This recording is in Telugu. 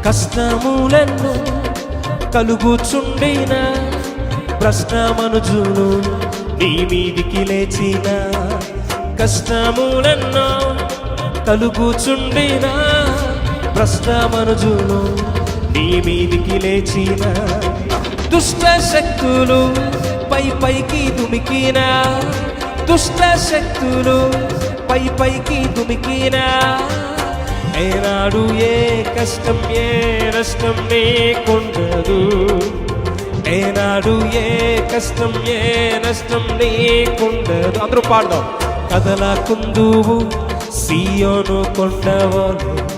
కష్టములెన్నో కలుగుచుండిన భ్రష్టమనుజులు నీ మీదికి లేచిన కష్టములెన్నో కలుగుచుండిన భ్రష్టమనుజులు నీ మీదికి లేచిన దుష్ట శక్తులు పైకి దుమికిన దుష్ట శక్తులు పైకి దుమికిన ఏనాడు ఏ కష్టం ఏ నష్టం నీకుండదు ఏనాడు ఏ కష్టం ఏ నష్టం నీకుండదు అందరూ పాడదాం కదలకుందువు సియోను కొండవలు